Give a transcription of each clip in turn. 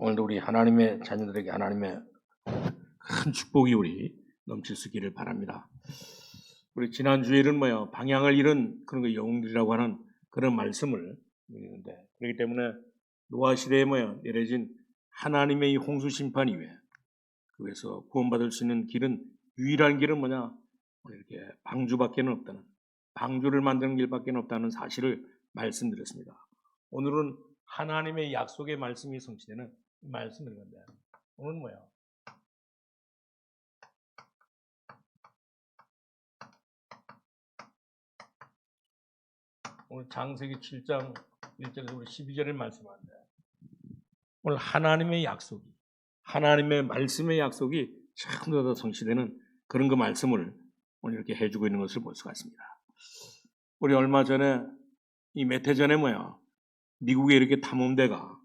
오늘도 우리 하나님의 자녀들에게 하나님의 큰 축복이 우리 넘칠 수 있기를 바랍니다. 우리 지난주에는 방향을 잃은 그런 거 영웅들이라고 하는 그런 말씀을 읽는데, 그렇기 때문에 노아 시대에 내려진 하나님의 이 홍수 심판 이외에 그래서 구원받을 수 있는 길은, 유일한 길은 뭐냐? 이렇게 방주밖에 없다는, 방주를 만드는 길밖에 없다는 사실을 말씀드렸습니다. 오늘은 하나님의 약속의 말씀이 성취되는 말씀을 건데, 오늘은 오늘 창세기 7장 1절에서 우리 12절을 말씀하는데, 오늘 하나님의 약속이, 하나님의 말씀의 약속이 참으로 더 성취되는 그런 그 말씀을 오늘 이렇게 해주고 있는 것을 볼 수가 있습니다. 우리 얼마 전에 몇 해 전에 미국에 이렇게 탐험대가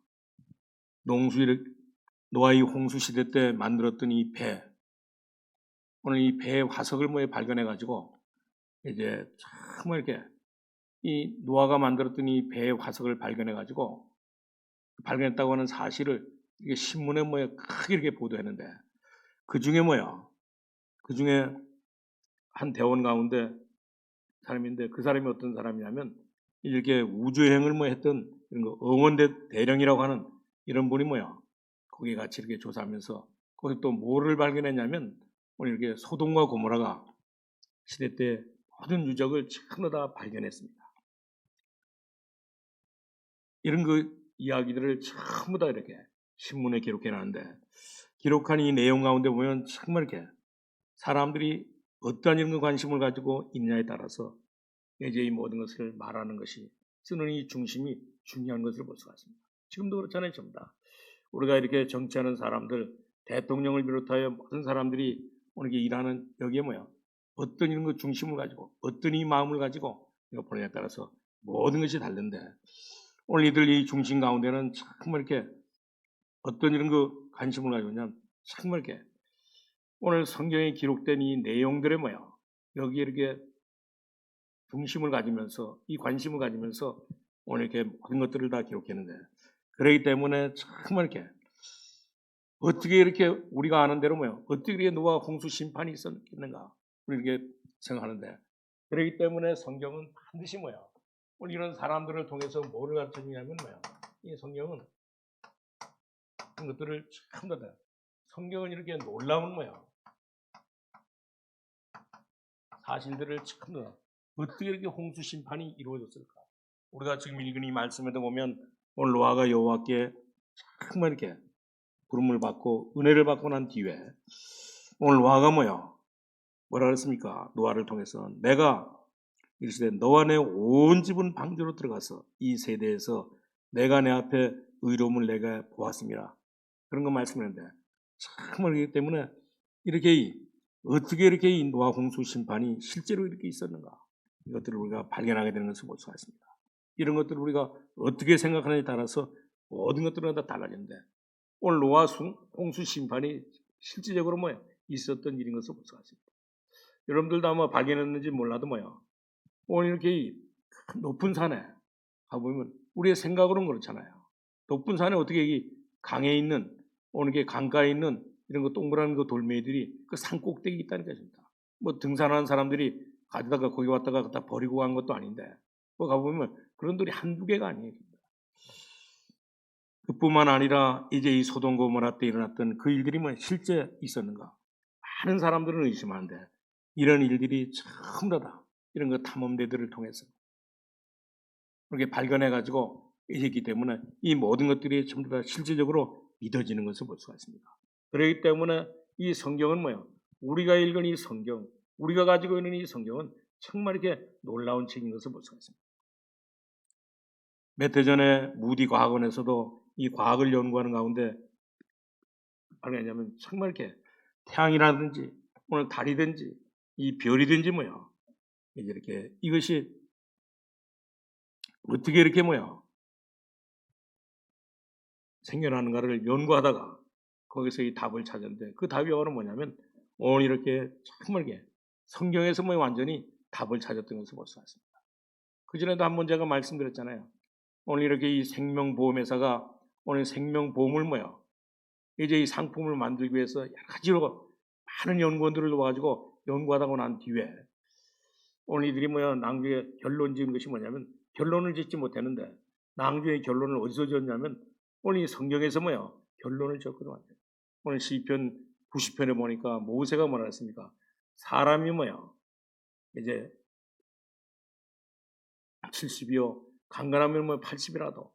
노아의 홍수 시대 때 만들었던 이 배, 오늘 이 배의 화석을 발견해가지고 이제 정말 이렇게 이 노아가 만들었던 이 배의 화석을 발견해가지고 발견했다고 하는 사실을 이게 신문에 크게 이렇게 보도했는데, 그 중에 그 중에 한 대원 가운데 사람인데, 그 사람이 어떤 사람이냐면 이렇게 우주여행을 했던 이런 거 응원대 대령이라고 하는 이런 분이 거기 같이 이렇게 조사하면서 거기 또 뭐를 발견했냐면, 오늘 이렇게 소돔과 고모라가 시대 때 모든 유적을 전부 다 발견했습니다. 이런 그 이야기들을 전부 다 이렇게 신문에 기록해놨는데, 기록한 이 내용 가운데 보면 정말 이렇게 사람들이 어떠한 이런 관심을 가지고 있냐에 따라서 이제 이 모든 것을 말하는 것이, 쓰는 이 중심이 중요한 것을 볼 수가 있습니다. 지금도 그렇잖아요. 전부 다 우리가 이렇게 정치하는 사람들, 대통령을 비롯하여 모든 사람들이 오늘 일하는 여기에 어떤 이런 것 중심을 가지고, 어떤 이 마음을 가지고 이거 보느냐에 따라서 모든 것이 다른데, 오늘 이들 이 중심 가운데는 정말 이렇게 어떤 이런 그 관심을 가지고 있냐면, 정말 이렇게 오늘 성경에 기록된 이 내용들에 여기에 이렇게 중심을 가지면서, 이 관심을 가지면서 오늘 이렇게 모든 것들을 다 기록했는데, 그렇기 때문에 정말 이렇게 어떻게 이렇게 우리가 아는 대로 어떻게 이렇게 노아 홍수 심판이 있었겠는가, 우리 이렇게 생각하는데, 그렇기 때문에 성경은 반드시 오늘 이런 사람들을 통해서 뭐를 가르쳐 주냐면 이 성경은 그런 것들을 전부 다, 성경은 이렇게 놀라운 사실들을 전부 다 어떻게 이렇게 홍수 심판이 이루어졌을까. 우리가 지금 읽은 이 말씀에도 보면 오늘 노아가 여호와께 정말 이렇게 부름을 받고 은혜를 받고 난 뒤에 오늘 노아가 뭐라 그랬습니까? 노아를 통해서 내가 이르시되 너와 내 온 집은 방주로 들어가서 이 세대에서 내가 내 앞에 의로움을 내가 보았습니다. 그런 거 말씀했는데, 정말 그렇기 때문에 이렇게 어떻게 이렇게 이 노아 홍수 심판이 실제로 이렇게 있었는가, 이것들을 우리가 발견하게 되는 것을 볼 수가 있습니다. 이런 것들을 우리가 어떻게 생각하느냐에 따라서 모든 것들은 다 달라지는데, 오늘 노아 홍수 심판이 실질적으로 있었던 일인 것을 볼 수가 있습니다. 여러분들도 아마 발견했는지 몰라도 오늘 이렇게 높은 산에 가보면 우리의 생각으로는 그렇잖아요. 높은 산에 어떻게 이 강에 있는, 오늘 이게 강가에 있는 이런 거 동그란 그 돌멩이들이 그 산 꼭대기 있다니까, 진짜. 등산하는 사람들이 가져다가 거기 왔다가 갖다 버리고 간 것도 아닌데, 가보면 그런 돌이 한두 개가 아니에요. 그뿐만 아니라 이제 이 소돔 고모라 때 일어났던 그 일들이 실제 있었는가? 많은 사람들은 의심하는데, 이런 일들이 전부 다 이런 그 탐험대들을 통해서 그렇게 발견해가지고 있기 때문에 이 모든 것들이 전부 다 실질적으로 믿어지는 것을 볼 수가 있습니다. 그렇기 때문에 이 성경은 우리가 읽은 이 성경, 우리가 가지고 있는 이 성경은 정말 이렇게 놀라운 책인 것을 볼 수가 있습니다. 몇 해 전에 무디 과학원에서도 이 과학을 연구하는 가운데 발견했냐면, 정말 이렇게 태양이라든지 오늘 달이든지 이 별이든지 이렇게 이것이 어떻게 이렇게 생겨나는가를 연구하다가 거기서 이 답을 찾았는데, 그 답이 뭐냐면 오늘 이렇게 정말 이게 성경에서 완전히 답을 찾았던 것을 볼 수가 있습니다. 그전에도 한번 제가 말씀드렸잖아요. 오늘 이렇게 이 생명보험회사가 오늘 생명보험을 이제 이 상품을 만들기 위해서 여러 가지로 많은 연구원들을 도와가지고 연구하다고 난 뒤에 오늘 이들이 낭주의 결론 지은 것이 뭐냐면 결론을 짓지 못했는데 낭주의 결론을 어디서 지었냐면 오늘 이 성경에서 결론을 지었거든요. 오늘 시편 90편에 보니까 모세가 뭐라 했습니까? 사람이 이제 70이요 강건하면 80이라도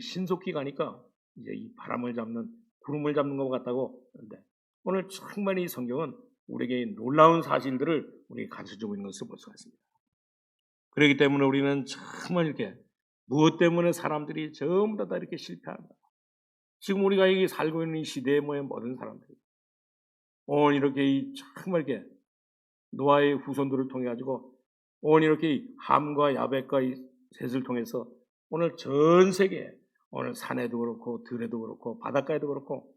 신속히 가니까 이제 이 바람을 잡는 구름을 잡는 것 같다고 하는데 오늘 정말 이 성경은 우리에게 놀라운 사실들을 우리에게 가르쳐주고 있는 것을 볼 수가 있습니다. 그렇기 때문에 우리는 정말 이렇게 무엇 때문에 사람들이 전부 다 이렇게 실패한다. 지금 우리가 여기 살고 있는 이 시대의 모든 사람들이 오늘 이렇게 정말 이렇게 노아의 후손들을 통해 가지고 오늘 이렇게 함과 야벳과 이 셋을 통해서 오늘 전 세계 오늘 산에도 그렇고 들에도 그렇고 바닷가에도 그렇고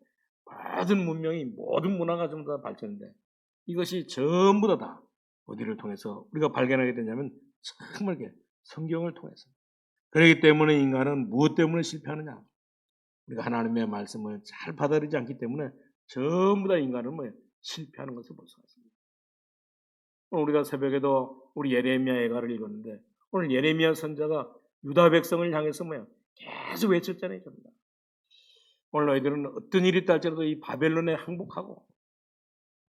모든 문명이 모든 문화가 전부 다 발전인데 이것이 전부 다 어디를 통해서 우리가 발견하게 되냐면 정말 이렇게 성경을 통해서. 그렇기 때문에 인간은 무엇 때문에 실패하느냐? 우리가 하나님의 말씀을 잘 받아들이지 않기 때문에 전부 다 인간은 실패하는 것을 볼 수가 있습니다. 오늘 우리가 새벽에도 우리 예레미야 애가를 읽었는데 오늘 예레미야 선자가 유다 백성을 향해서 계속 외쳤잖아요. 전부 다. 오늘 너희들은 어떤 일이 있다 할지라도 이 바벨론에 항복하고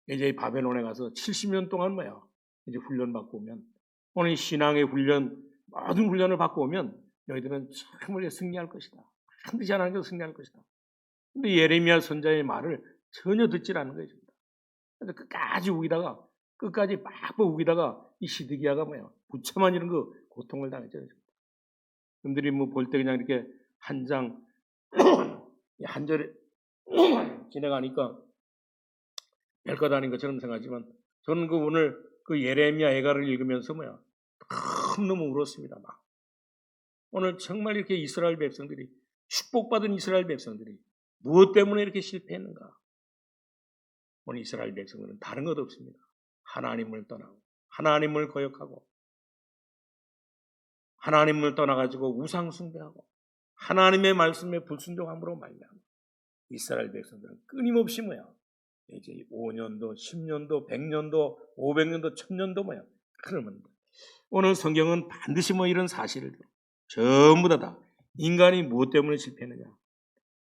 이제 이 바벨론에 가서 70년 동안 이제 훈련 받고 오면 오늘 이 신앙의 훈련 모든 훈련을 받고 오면 너희들은 정말 승리할 것이다. 반드시 하나님께서 승리할 것이다. 근데 예레미야 선자의 말을 전혀 듣질 않는 거예요. 그래서 끝까지 우기다가 끝까지 빡빡 우기다가 이 시드기야가 부처만 이런 거 고통을 당했잖아요. 여러분들이 볼 때 그냥 이렇게 한 장 한 절에 지나가니까 별것 아닌 것처럼 생각하지만 저는 오늘 예레미야 애가를 읽으면서 너무 울었습니다. 오늘 정말 이렇게 이스라엘 백성들이 축복받은 이스라엘 백성들이 무엇 때문에 이렇게 실패했는가? 오늘 이스라엘 백성들은 다른 것 없습니다. 하나님을 떠나고 하나님을 거역하고 하나님을 떠나가지고 우상 숭배하고 하나님의 말씀에 불순종함으로 말미암아 이스라엘 백성들은 끊임없이 이제 5년도, 10년도, 100년도, 500년도, 1000년도 그러면 오늘 성경은 반드시 이런 사실을 전부 다 인간이 무엇 때문에 실패했느냐?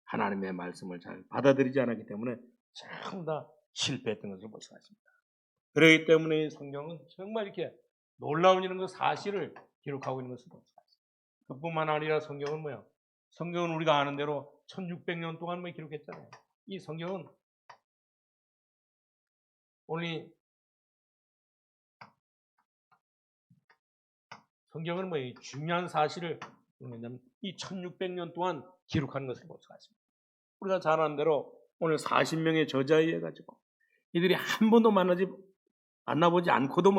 하나님의 말씀을 잘 받아들이지 않았기 때문에 전부 다 실패했던 것을 볼 수가 있습니다. 그렇기 때문에 성경은 정말 이렇게 놀라운 이런 사실을 기록하고 있는 것을 볼 수가 있습니다. 그뿐만 아니라 성경은 성경은 우리가 아는 대로 1600년 동안 기록했잖아요. 이 성경은 오늘 성경은 중요한 사실을 뭐냐면 이 1600년 동안 기록하는 것을 볼 수가 있습니다. 우리가 잘 아는 대로 오늘 40명의 저자에 의해 가지고 이들이 한 번도 만나보지 않고도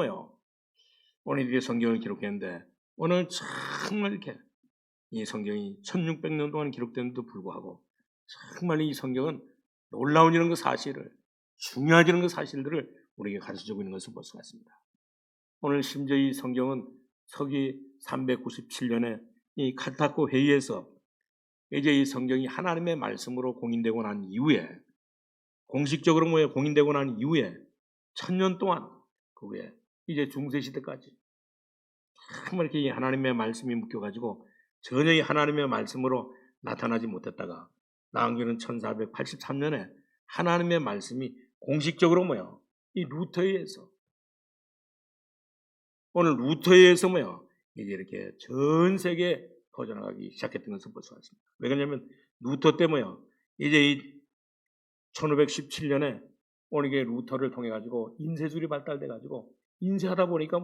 오늘 이들이 성경을 기록했는데 오늘 정말 이렇게 이 성경이 1600년 동안 기록되는데도 불구하고 정말 이 성경은 놀라운 이런 사실을 중요한 이런 사실들을 우리에게 가르쳐주고 있는 것을 볼 수가 있습니다. 오늘 심지어 이 성경은 서기 397년에 이 카타코 회의에서 이제 이 성경이 하나님의 말씀으로 공인되고 난 이후에 공식적으로 공인되고 난 이후에 1000년 동안 그 후에 이제 중세시대까지 정말 이렇게 하나님의 말씀이 묶여가지고 전혀 이 하나님의 말씀으로 나타나지 못했다가 나중에는 1483년에 하나님의 말씀이 공식적으로 이 루터에 의해서 오늘 루터에 의해서 이제 이렇게 전 세계에 퍼져나가기 시작했던 것을 볼 수가 있습니다. 왜 그러냐면 루터 때 이제 이 1517년에 오늘 이게 루터를 통해 가지고 인쇄술이 발달돼 가지고 인쇄하다 보니까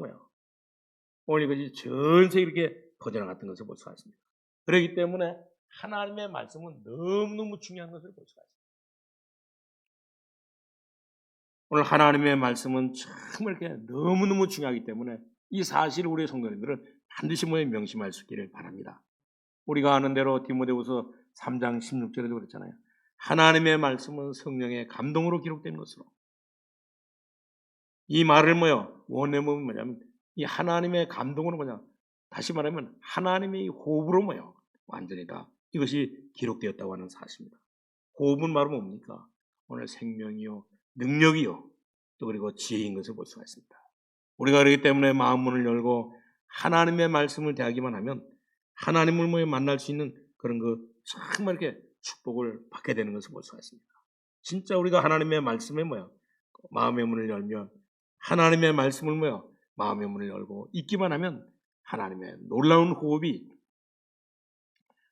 오늘 이것이 전 세계 이렇게 퍼져나갔던 것을 볼 수가 있습니다. 그렇기 때문에 하나님의 말씀은 너무너무 중요한 것을 볼 수가 있습니다. 오늘 하나님의 말씀은 정말 이렇게 너무너무 중요하기 때문에 이 사실을 우리 성도님들은 반드시 명심할 수 있기를 바랍니다. 우리가 아는 대로 디모데후서 3장 16절에도 그랬잖아요. 하나님의 말씀은 성령의 감동으로 기록된 것으로. 이 말을 원어는 뭐냐면 이 하나님의 감동으로 다시 말하면 하나님의 호흡으로 완전히 다 이것이 기록되었다고 하는 사실입니다. 호흡은 바로 뭡니까? 오늘 생명이요, 능력이요, 또 그리고 지혜인 것을 볼 수가 있습니다. 우리가 그렇기 때문에 마음 문을 열고 하나님의 말씀을 대하기만 하면 하나님을 만날 수 있는 그런 정말 이렇게 축복을 받게 되는 것을 볼 수가 있습니다. 진짜 우리가 하나님의 말씀에 마음의 문을 열면 하나님의 말씀을 마음의 문을 열고 있기만 하면 하나님의 놀라운 호흡이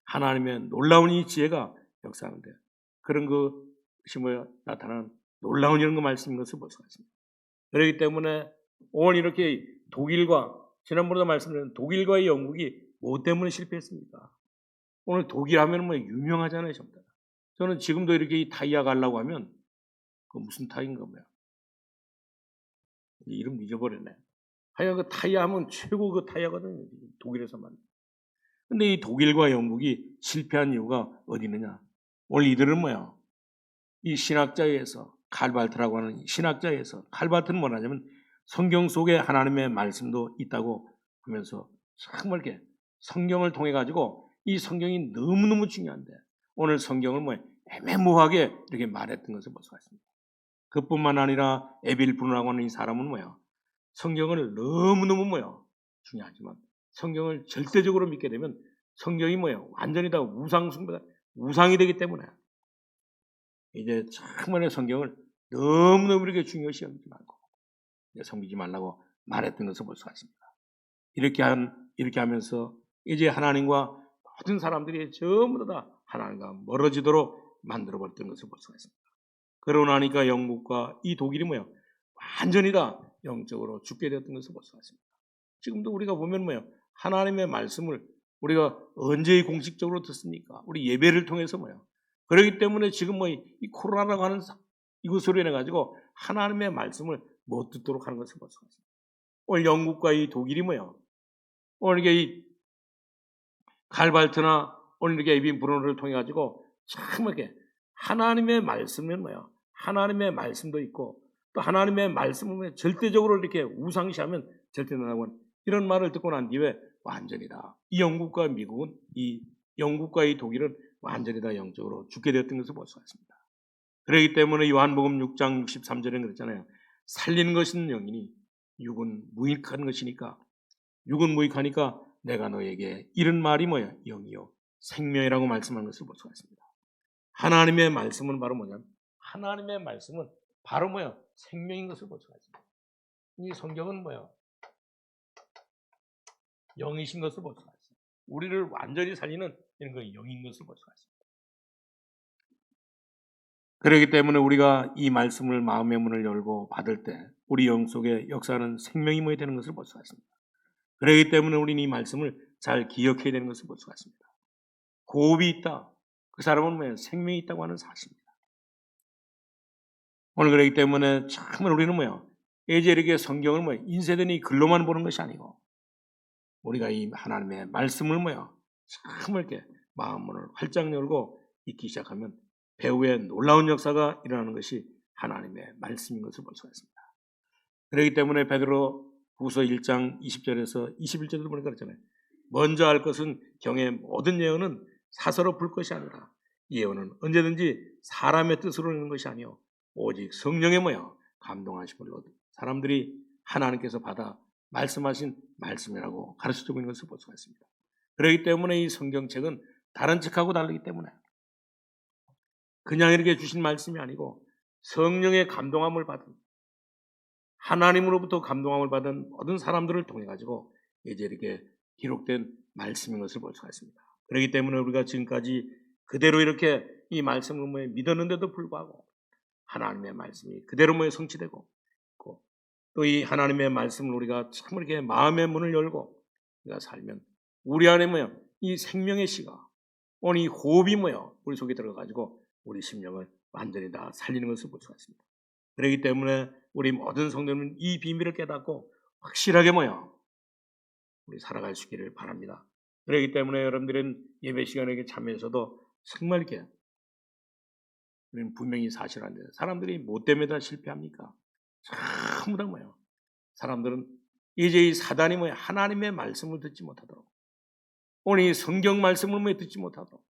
하나님의 놀라운 이 지혜가 역사하는데 그런 것이 나타나는 놀라운 이런 말씀인 것을 볼 수가 있습니다. 그렇기 때문에 오늘 이렇게 독일과 지난번에도 말씀드린 독일과의 영국이 뭐 때문에 실패했습니까? 오늘 독일 하면 유명하잖아요, 전부 다. 저는 지금도 이렇게 이 타이야 가려고 하면 그 무슨 타이인가 이름 잊어버렸네. 하여간 그 타이야 하면 최고 그 타이야거든요. 독일에서만. 근데 이 독일과 영국이 실패한 이유가 어디 있느냐? 오늘 이들은 이 신학자에 의해서 칼발트라고 하는 신학자에 의해서 칼발트는 뭐냐면 성경 속에 하나님의 말씀도 있다고 하면서 정말 이렇게 성경을 통해 가지고 이 성경이 너무너무 중요한데 오늘 성경을 애매모호하게 이렇게 말했던 것을 볼 수가 있습니다. 그뿐만 아니라 에빌 브루라고 하는 이 사람은 성경을 너무너무 중요하지만 성경을 절대적으로 믿게 되면 성경이 완전히 다 우상이 되기 때문에 이제 정말 성경을 너무너무 이렇게 중요시 여기지 말고 섬기지 말라고 말했던 것을 볼 수가 있습니다. 이렇게 하면서 이제 하나님과 모든 사람들이 전부 다 하나님과 멀어지도록 만들어버렸던 것을 볼 수가 있습니다. 그러고 나니까 영국과 이 독일이 완전히 다 영적으로 죽게 되었던 것을 볼 수가 있습니다. 지금도 우리가 보면 하나님의 말씀을 우리가 언제 공식적으로 듣습니까? 우리 예배를 통해서 그렇기 때문에 지금 이 코로나라고 하는 이것으로 인해 가지고 하나님의 말씀을 못 듣도록 하는 것을 볼 수가 있습니다. 오늘 영국과 이 독일이 오늘 이게 이 칼발트나 오늘 이렇게 에빈 브루너를 통해 가지고 참 이렇게 하나님의 말씀은 하나님의 말씀도 있고 또 하나님의 말씀을 절대적으로 이렇게 우상시하면 절대된다고 하는 이런 말을 듣고 난 뒤에 완전히 다 이 영국과 미국은 이 영국과 이 독일은 완전히 다 영적으로 죽게 되었던 것을 볼 수가 있습니다. 그렇기 때문에 요한복음 6장 63절에 그랬잖아요. 살리는 것은 영이니 육은 무익한 것이니까 육은 무익하니까 내가 너에게 이런 말이 영이요 생명이라고 말씀한 것을 볼 수가 있습니다. 하나님의 말씀은 바로 하나님의 말씀은 바로 생명인 것을 볼 수가 있습니다. 이 성경은 영이신 것을 볼 수가 있습니다. 우리를 완전히 살리는 이런 거 영인 것을 볼 수가 있습니다. 그렇기 때문에 우리가 이 말씀을 마음의 문을 열고 받을 때 우리 영 속에 역사하는 생명이 되는 것을 볼 수가 있습니다. 그렇기 때문에 우리는 이 말씀을 잘 기억해야 되는 것을 볼 수가 있습니다. 호흡이 있다. 그 사람은 생명이 있다고 하는 사실입니다. 오늘 그렇기 때문에 정말 우리는 이제 이렇게 성경을 인쇄되니 글로만 보는 것이 아니고 우리가 이 하나님의 말씀을 정말 이렇게 마음문을 활짝 열고 읽기 시작하면 배후에 놀라운 역사가 일어나는 것이 하나님의 말씀인 것을 볼 수가 있습니다. 그렇기 때문에 베드로 후서 1장 20절에서 21절도 보니까 그랬잖아요. 먼저 할 것은 경의 모든 예언은 사서로 풀 것이 아니라 예언은 언제든지 사람의 뜻으로 있는 것이 아니요 오직 성령의 감동하심으로 사람들이 하나님께서 받아 말씀하신 말씀이라고 가르쳐주고 있는 것을 볼 수가 있습니다. 그렇기 때문에 이 성경책은 다른 책하고 다르기 때문에 그냥 이렇게 주신 말씀이 아니고 성령의 감동함을 받은 하나님으로부터 감동함을 받은 모든 사람들을 통해 가지고 이제 이렇게 기록된 말씀인 것을 볼 수가 있습니다. 그렇기 때문에 우리가 지금까지 그대로 이렇게 이 말씀을 믿었는데도 불구하고 하나님의 말씀이 그대로 성취되고 또 이 하나님의 말씀을 우리가 참 이렇게 마음의 문을 열고 우리가 살면 우리 안에 이 생명의 씨가 오늘 이 호흡이 우리 속에 들어가지고 우리 심령을 완전히 다 살리는 것을 볼 수가 있습니다. 그렇기 때문에 우리 모든 성도는 이 비밀을 깨닫고 확실하게 우리 살아갈 수 있기를 바랍니다. 그렇기 때문에 여러분들은 예배 시간에 참여해서도 정말 이렇게 우리는 분명히 사실한데 사람들이 뭐 때문에 다 실패합니까? 전부 다 사람들은 이제 이 사단이 하나님의 말씀을 듣지 못하도록 오늘 이 성경 말씀을 듣지 못하도록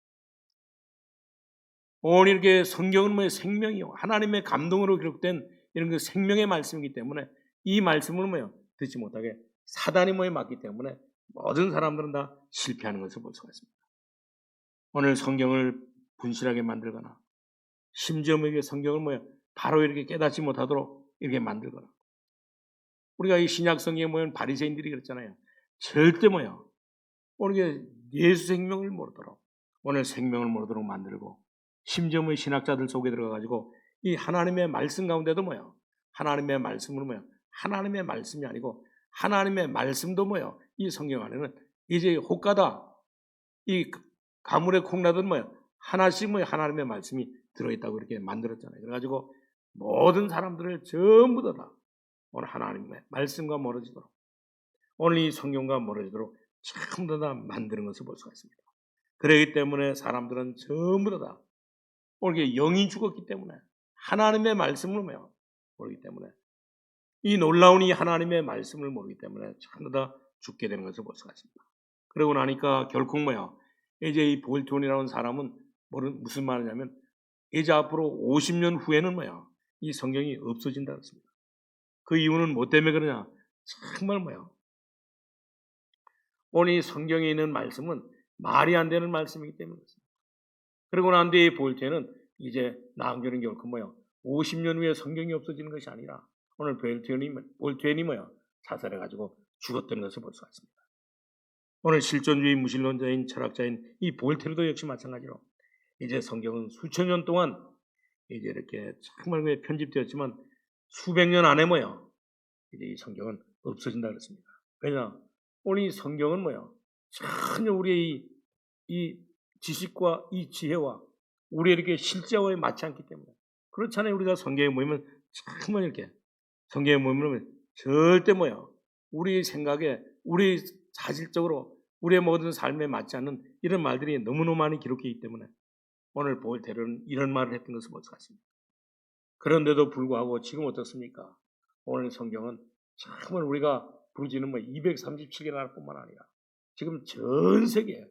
오늘 이렇게 성경은 뭐예요? 생명이요. 하나님의 감동으로 기록된 이런 그 생명의 말씀이기 때문에 이 말씀을 뭐예요? 듣지 못하게 사단이 뭐에 맞기 때문에 모든 사람들은 다 실패하는 것을 볼 수가 있습니다. 오늘 성경을 분실하게 만들거나 심지어 뭐에 성경을 뭐예요? 바로 이렇게 깨닫지 못하도록 이렇게 만들거나 우리가 이 신약 성경에 모인 바리새인들이 그랬잖아요. 절대 뭐예요? 오늘 예수 생명을 모르도록 오늘 생명을 모르도록 만들고 심지어 뭐 신학자들 속에 들어가가지고 이 하나님의 말씀 가운데도 뭐예요? 하나님의 말씀은 뭐예요? 하나님의 말씀이 아니고 하나님의 말씀도 뭐예요? 이 성경 안에는 이제 혹가다 이 가물에 콩나듯 뭐예요? 하나씩 뭐예요? 하나님의 말씀이 들어있다고 이렇게 만들었잖아요. 그래가지고 모든 사람들을 전부 다 오늘 하나님의 말씀과 멀어지도록 오늘 이 성경과 멀어지도록 전부 다 만드는 것을 볼 수가 있습니다. 그렇기 때문에 사람들은 전부 다 오늘 영이 죽었기 때문에 하나님의 말씀을 모르기 때문에 이 놀라운 이 하나님의 말씀을 모르기 때문에 전부 다 죽게 되는 것을 볼 수가 있습니다. 그러고 나니까 결국 이제 이 볼트온이라는 사람은 무슨 말이냐면 이제 앞으로 50년 후에는 이 성경이 없어진다 그랬습니다. 그 이유는 뭐 때문에 그러냐? 정말 오늘 이 성경에 있는 말씀은 말이 안 되는 말씀이기 때문에 그렇습니다. 그러고 난 뒤에 볼트에는 이제 나중에는 결코 50년 후에 성경이 없어지는 것이 아니라 오늘 볼트온이 자살해가지고 죽었던 것을 볼 수가 있습니다. 오늘 실존주의 무신론자인 철학자인 이 볼테르도 역시 마찬가지로 이제 성경은 수천 년 동안 이제 이렇게 정말 편집되었지만 수백 년 안에 이제 이 성경은 없어진다 그랬습니다. 왜냐? 오늘 이 성경은 전혀 우리의 이 지식과 이 지혜와 우리의 이렇게 실제와에 맞지 않기 때문에 그렇잖아요. 우리가 성경에 모이면 정말 이렇게 성경에 모이면 절대 우리 생각에 우리 사실적으로 우리의 모든 삶에 맞지 않는 이런 말들이 너무너무 많이 기록되기 때문에 오늘 볼테르는 이런 말을 했던 것을 볼 수 있습니다. 그런데도 불구하고 지금 어떻습니까? 오늘 성경은 정말 우리가 부르지는 237개 나라뿐만 아니라 지금 전 세계에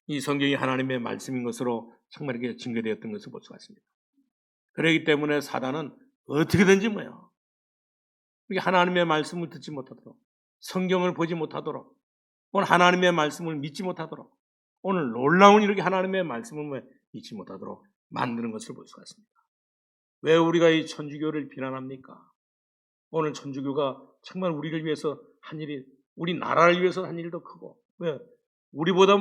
이 성경이 하나님의 말씀인 것으로 정말 이렇게 증거되었던 것을 볼 수가 있습니다. 그렇기 때문에 사단은 어떻게든지 이렇게 하나님의 말씀을 듣지 못하도록 성경을 보지 못하도록 오늘 하나님의 말씀을 믿지 못하도록 오늘 놀라운 이렇게 하나님의 말씀을 믿지 못하도록 만드는 것을 볼 수가 있습니다. 왜 우리가 이 천주교를 비난합니까? 오늘 천주교가 정말 우리를 위해서 한 일이 우리 나라를 위해서 한 일도 크고 왜? 우리보다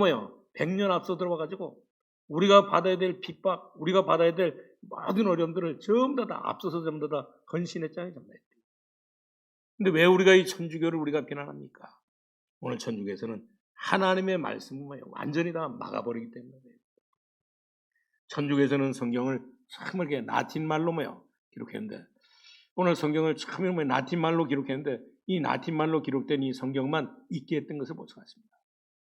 100년 앞서 들어와가지고 우리가 받아야 될 핍박, 우리가 받아야 될 모든 어려움들을 전부 다 앞서서 전부 다 헌신했잖아요. 근데 왜 우리가 이 천주교를 우리가 비난합니까? 오늘 천주교에서는 하나님의 말씀을 완전히 다 막아버리기 때문에 천주교에서는 성경을 정말 라틴 말로 기록했는데 오늘 성경을 참 라틴 말로 기록했는데 이 라틴 말로 기록된 이 성경만 있게 했던 것을 볼 수가 있습니다.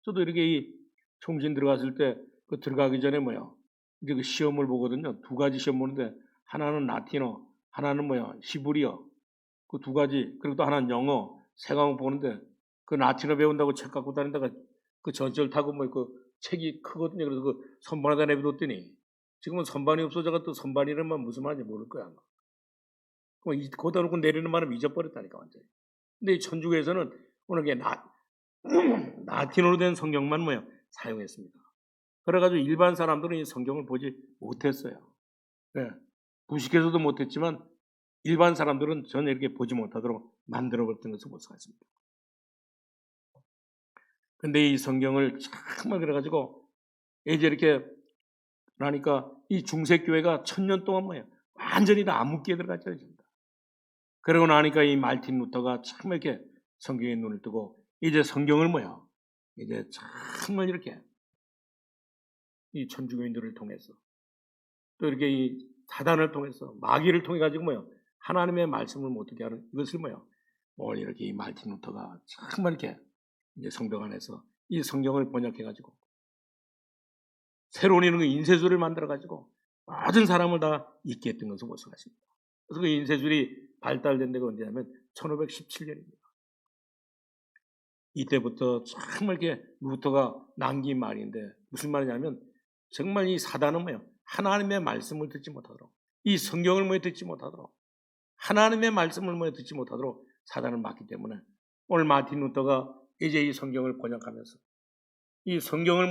저도 이렇게 이 총신 들어갔을 때 그 들어가기 전에 이제 그 시험을 보거든요. 두 가지 시험 보는데 하나는 라틴어, 하나는 히브리어 그 두 가지 그리고 또 하나는 영어 세 과목 보는데 그 라틴어 배운다고 책 갖고 다니다가 그 전철 타고 그 책이 크거든요. 그래서 그 선반에다 내비뒀더니 지금은 선반이 없어져가 또 선반이라면 무슨 말인지 모를 거야. 거기다 놓고 내리는 말은 잊어버렸다니까 완전히. 근데 이 천주교에서는 오늘 그게 라틴어로 된 성경만 사용했습니다. 그래가지고 일반 사람들은 이 성경을 보지 못했어요. 네. 부식해서도 못했지만 일반 사람들은 전혀 이렇게 보지 못하도록 만들어버렸던 것을 볼 수가 있습니다. 근데 이 성경을 정말 그래가지고 이제 이렇게 그러니까 이 중세교회가 1000년 동안 완전히 다 암흑기에 들어갔죠. 그러고 나니까 이 말틴 루터가 정말 이렇게 성경에 눈을 뜨고 이제 성경을 이제 정말 이렇게 이 천주교인들을 통해서 또 이렇게 이 사단을 통해서 마귀를 통해 가지고 하나님의 말씀을 어떻게 하는 이것을 오늘 이렇게 이 말틴 루터가 정말 이렇게 이제 성경 안에서 이 성경을 번역해 가지고 새로운 이런 인쇄술을 만들어 가지고 모든 사람을 다 잊게 했던 것을 볼 수가 있습니다. 그래서 그 인쇄술이 발달된 데가 언제냐면 1517년입니다. 이때부터 정말 이렇게 루터가 남긴 말인데 무슨 말이냐면 정말 이 사단은 하나님의 말씀을 듣지 못하도록, 이 성경을 듣지 못하도록, 하나님의 말씀을 듣지 못하도록 사단을 막기 때문에 오늘 마틴 루터가 이제 이 성경을 번역하면서 이 성경을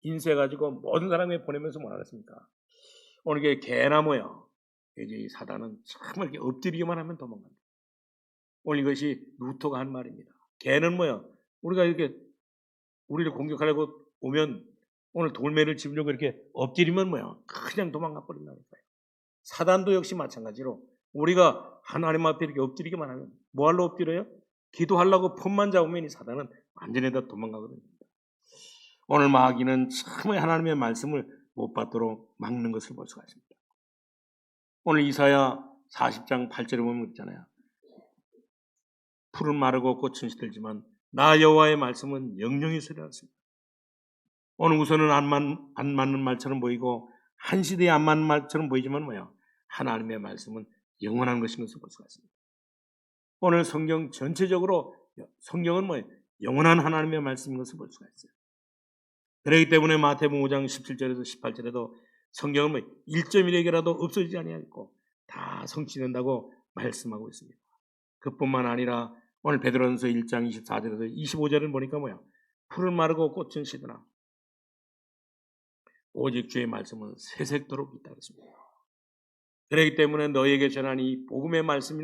인쇄해가지고 모든 사람에게 보내면서 뭐라 그랬습니까? 오늘 이게 개나 이제 이 사단은 정말 이렇게 엎드리기만 하면 도망간다. 오늘 이것이 루터가 한 말입니다. 개는 우리가 이렇게 우리를 공격하려고 오면 오늘 돌매를 집으려고 이렇게 엎드리면 그냥 도망가 버린다니까요. 사단도 역시 마찬가지로 우리가 하나님 앞에 이렇게 엎드리기만 하면 뭐하러 엎드려요? 기도하려고 폰만 잡으면 이 사단은 완전히 다 도망가거든요. 오늘 마귀는 정말 하나님의 말씀을 못 받도록 막는 것을 볼 수가 있습니다. 오늘 이사야 40장 8절에 보면 있잖아요. 풀은 마르고 꽃은 시들지만 나 여호와의 말씀은 영영이 서리하였습니다. 오늘 우선은 안 맞는 말처럼 보이고 한 시대에 안 맞는 말처럼 보이지만 하나님의 말씀은 영원한 것인 것을 볼 수가 있습니다. 오늘 성경 전체적으로 성경은 영원한 하나님의 말씀인 것을 볼 수가 있어요. 그렇기 때문에 마태복음 5장 17절에서 18절에도 성경은 1.1에게라도 없어지지 아니하고 다 성취된다고 말씀하고 있습니다. 그뿐만 아니라 오늘 베드로전서 1장 24절에서 25절을 보니까 풀은 마르고 꽃은 시드나 오직 주의 말씀은 새색도록 있다 그랬습니다. 그렇기 때문에 너희에게 전한 이 복음의 말씀이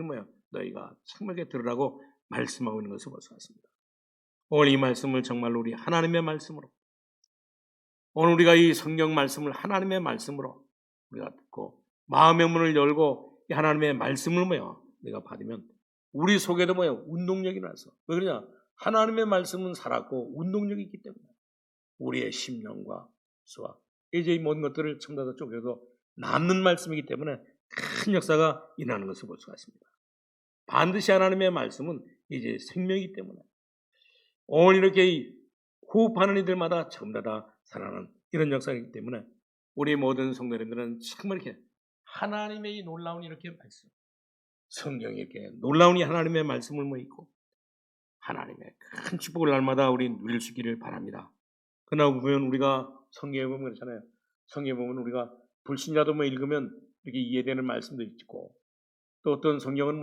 너희가 정말게 들으라고 말씀하고 있는 것을 볼 수가 있습니다. 오늘 이 말씀을 정말로 우리 하나님의 말씀으로, 오늘 우리가 이 성경 말씀을 하나님의 말씀으로 우리가 듣고 마음의 문을 열고 이 하나님의 말씀을 우리가 받으면 우리 속에도 운동력이 나서, 왜 그러냐? 하나님의 말씀은 살았고 운동력이 있기 때문에 우리의 심령과 수와 이제 이 모든 것들을 전부 다 쪼개서 남는 말씀이기 때문에 큰 역사가 일어나는 것을 볼 수가 있습니다. 반드시 하나님의 말씀은 이제 생명이기 때문에 오늘 이렇게 호흡하는 이들마다 전부 다 살아나는 이런 역사이기 때문에 우리 모든 성도님들은 정말 이렇게 하나님의 이 놀라운 이렇게 말씀, 성경이 이렇게 놀라운 이 하나님의 말씀을 있고 하나님의 큰 축복을 날마다 우리 누릴 수 있기를 바랍니다. 그러나 보면 우리가 성경에 보면 그렇잖아요. 성경에 보면 우리가 불신자도 읽으면 이렇게 이해되는 말씀도 있고 또 어떤 성경은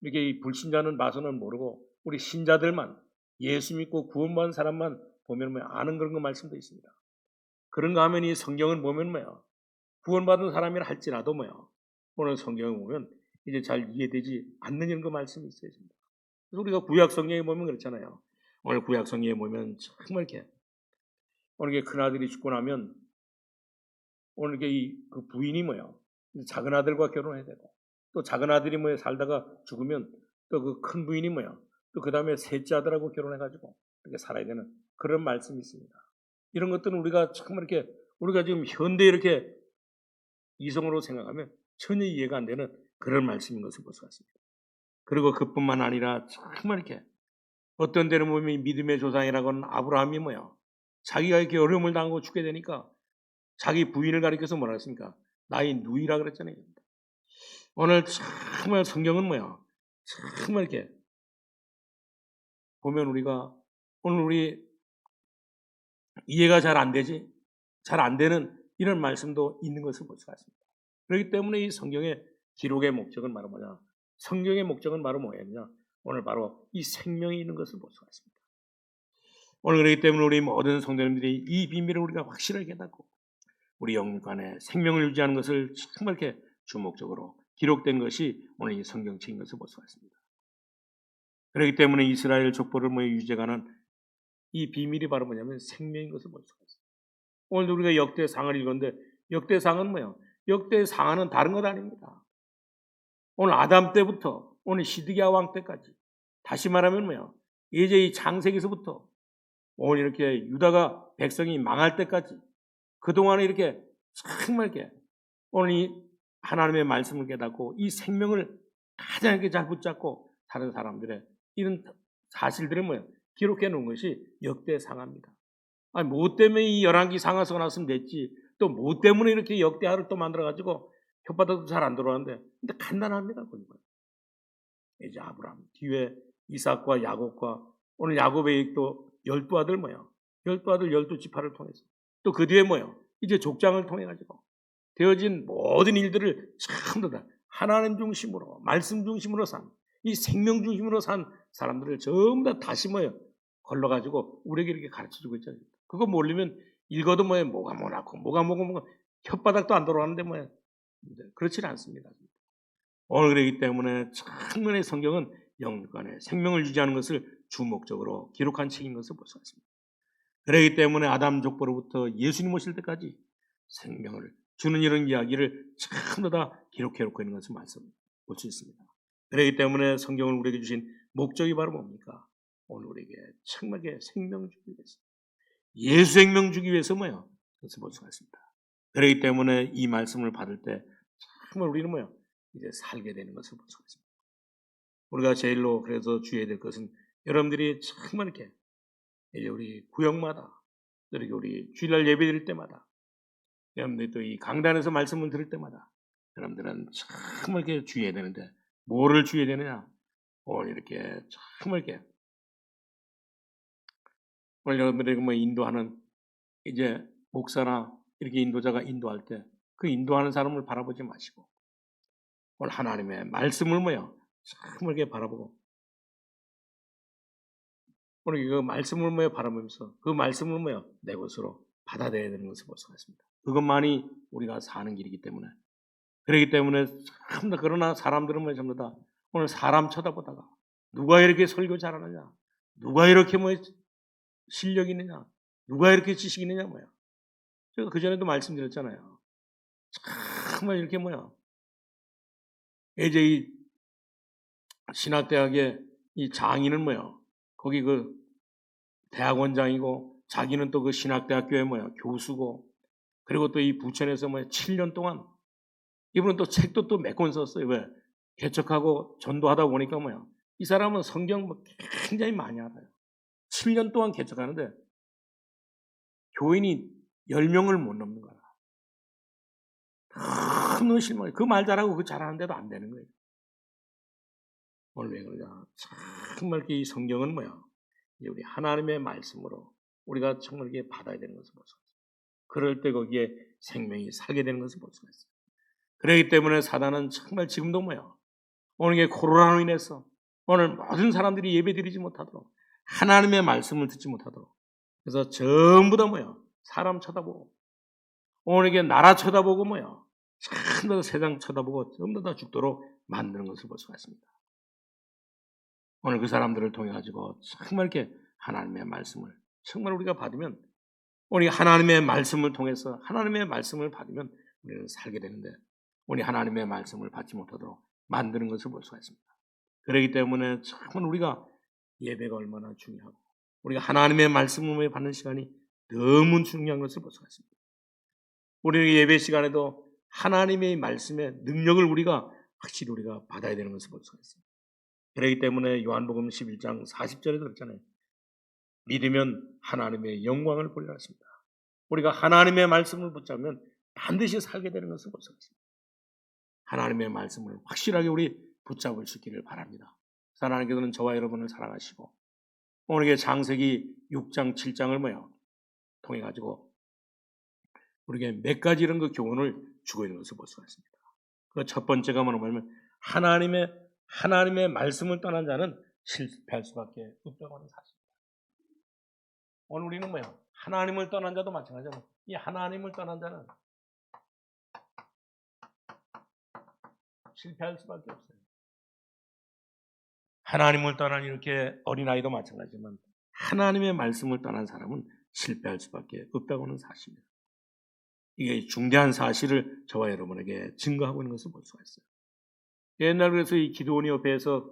이렇게 이 불신자는 봐서는 모르고 우리 신자들만 예수 믿고 구원받은 사람만 보면 아는 그런 거 말씀도 있습니다. 그런가 하면 이 성경을 보면 구원받은 사람이라 할지라도 오늘 성경을 보면 이제 잘 이해되지 않는 이런 거 말씀이 있어요. 그래서 우리가 구약 성경에 보면 그렇잖아요. 오늘 구약 성경에 보면 정말 이렇게 오늘 큰 아들이 죽고 나면 오늘 그 부인이 작은 아들과 결혼해야 되고 또 작은 아들이 살다가 죽으면 또 그 큰 부인이 또 그 다음에 셋째 아들하고 결혼해가지고 이렇게 살아야 되는 그런 말씀이 있습니다. 이런 것들은 우리가 정말 이렇게 우리가 지금 현대 이렇게 이성으로 생각하면 전혀 이해가 안 되는 그런 말씀인 것을 볼 수 있습니다. 그리고 그뿐만 아니라 정말 이렇게 어떤 데는 보면 믿음의 조상이라고는 아브라함이 자기가 이렇게 어려움을 당하고 죽게 되니까 자기 부인을 가리켜서 뭐라 했습니까? 나의 누이라 그랬잖아요. 오늘 정말 성경은 정말 이렇게 보면 우리가 오늘 우리 이해가 잘 안 되지, 잘 안 되는 이런 말씀도 있는 것을 볼 수가 있습니다. 그렇기 때문에 이 성경의 기록의 목적은 바로 뭐냐? 성경의 목적은 바로 뭐였냐? 오늘 바로 이 생명이 있는 것을 볼 수가 있습니다. 오늘 그렇기 때문에 우리 모든 성도님들이 이 비밀을 우리가 확실하게 깨닫고 우리 영육간에 생명을 유지하는 것을 정말 이렇게 주목적으로 기록된 것이 오늘 이 성경책인 것을 볼 수가 있습니다. 그렇기 때문에 이스라엘 족보를 유지하는 이 비밀이 바로 뭐냐면 생명인 것을 볼 수가 있습니다. 오늘도 우리가 역대상을 읽었는데 역대상은 역대상은 다른 것 아닙니다. 오늘 아담 때부터 오늘 시드기야 왕 때까지 다시 말하면 이제 이 창세기서부터 오늘 이렇게 유다가 백성이 망할 때까지 그동안에 이렇게 정말 이렇게 오늘 이 하나님의 말씀을 깨닫고 이 생명을 가장 이렇게 잘 붙잡고 사는 사람들의 이런 사실들을 기록해 놓은 것이 역대상하입니다. 아니 뭐 때문에 이 열왕기 상하서가 나왔으면 됐지 또 뭐 때문에 이렇게 역대하를 또 만들어가지고 혓바닥도 잘 안 들어가는데 근데 간단합니다. 보니까 이제 아브라함 뒤에 이삭과 야곱과 오늘 야곱의 또 12아들 12아들 12지파를 통해서 또 그 뒤에 이제 족장을 통해 가지고 되어진 모든 일들을 전부 다 하나님 중심으로 말씀 중심으로 산 이 생명 중심으로 산 사람들을 전부 다 다시 걸러가지고 우리에게 이렇게 가르쳐주고 있잖아요. 그거 모르면 읽어도 뭐가 뭐라고 뭐가 혓바닥도 안 돌아가는데 그렇지는 않습니다. 오늘 그렇기 때문에 정말 성경은 영육간의 생명을 유지하는 것을 주목적으로 기록한 책인 것을 볼 수가 있습니다. 그렇기 때문에 아담 족보로부터 예수님 오실 때까지 생명을 주는 이런 이야기를 전부 다 기록해놓고 있는 것을 볼 수 있습니다. 그렇기 때문에 성경을 우리에게 주신 목적이 바로 뭡니까? 오늘 우리에게 정말게 생명 주기 위해서 예수 생명 주기 위해서 그것을 볼 수가 있습니다. 그렇기 때문에 이 말씀을 받을 때 정말 우리는 이제 살게 되는 것을 볼 수가 있습니다. 우리가 제일로 그래서 주의해야 될 것은 여러분들이 정말 이렇게 이제 우리 구역마다 이렇게 우리 주일날 예배 드릴 때마다 여러분들이 또 이 강단에서 말씀을 들을 때마다 여러분들은 정말 이렇게 주의해야 되는데 뭐를 주의해야 되느냐? 오늘 이렇게 정말 이렇게 오늘 여러분들이 인도하는 이제 목사나 이렇게 인도자가 인도할 때 그 인도하는 사람을 바라보지 마시고 오늘 하나님의 말씀을 정말 이렇게 바라보고 오늘 이거 말씀을 바라보면서 그 말씀을 내 것으로 받아들여야 되는 것을 볼 수가 있습니다. 그것만이 우리가 사는 길이기 때문에 그렇기 때문에 참다 그러나 사람들은 전부 다 오늘 사람 쳐다보다가 누가 이렇게 설교 잘하느냐, 누가 이렇게 실력이 있느냐, 누가 이렇게 지식이 있느냐 제가 그 전에도 말씀드렸잖아요. 정말 이렇게 이제 이 신학대학의 이 장인은 거기 그 대학원장이고 자기는 또 그 신학대학교의 교수고 그리고 또 이 부천에서 7년 동안 이분은 또 책도 또 몇 권 썼어요. 왜? 개척하고 전도하다 보니까 이 사람은 성경 굉장히 많이 알아요. 7년 동안 개척하는데 교인이 10명을 못 넘는 거야. 너무 실망해. 그 말 잘하고 그 잘하는데도 안 되는 거예요. 오늘 왜 그러냐? 정말 이 성경은 우리 하나님의 말씀으로 우리가 정말 이게 받아야 되는 것을 볼 수가 있어요. 그럴 때 거기에 생명이 살게 되는 것을 볼 수가 있어요. 그렇기 때문에 사단은 정말 지금도 오늘 이게 코로나로 인해서 오늘 모든 사람들이 예배드리지 못하도록 하나님의 말씀을 듣지 못하도록 그래서 전부 다 사람 쳐다보고 오늘 이게 나라 쳐다보고 전부 다 세상 쳐다보고 전부 다 죽도록 만드는 것을 볼 수가 있습니다. 오늘 그 사람들을 통해 가지고 정말 이렇게 하나님의 말씀을 정말 우리가 받으면 우리 하나님의 말씀을 통해서 하나님의 말씀을 받으면 우리는 살게 되는데 우리 하나님의 말씀을 받지 못하도록 만드는 것을 볼 수가 있습니다. 그렇기 때문에 정말 우리가 예배가 얼마나 중요하고 우리가 하나님의 말씀을 받는 시간이 너무 중요한 것을 볼 수가 있습니다. 우리 예배 시간에도 하나님의 말씀의 능력을 우리가 확실히 우리가 받아야 되는 것을 볼 수가 있습니다. 그렇기 때문에 요한복음 11장 40절에 그랬잖아요. 믿으면 하나님의 영광을 보리라 했습니다. 우리가 하나님의 말씀을 붙잡으면 반드시 살게 되는 것을 볼 수가 있습니다. 하나님의 말씀을 확실하게 우리 붙잡을 수 있기를 바랍니다. 하나님께서는 저와 여러분을 사랑하시고 오늘 창세기 6장 7장을 통해 가지고 우리에게 몇 가지 이런 그 교훈을 주고 있는 것을 볼 수가 있습니다. 그 첫 번째가 뭐냐면 하나님의 말씀을 떠난 자는 실패할 수밖에 없다고 하는 사실입니다. 오늘 우리는 하나님을 떠난 자도 마찬가지로 이 하나님을 떠난 자는 실패할 수밖에 없어요. 하나님을 떠난 이렇게 어린아이도 마찬가지지만 하나님의 말씀을 떠난 사람은 실패할 수밖에 없다고 하는 사실입니다. 이게 중대한 사실을 저와 여러분에게 증거하고 있는 것을 볼 수가 있어요. 옛날 그래서 이 기도원이 옆에서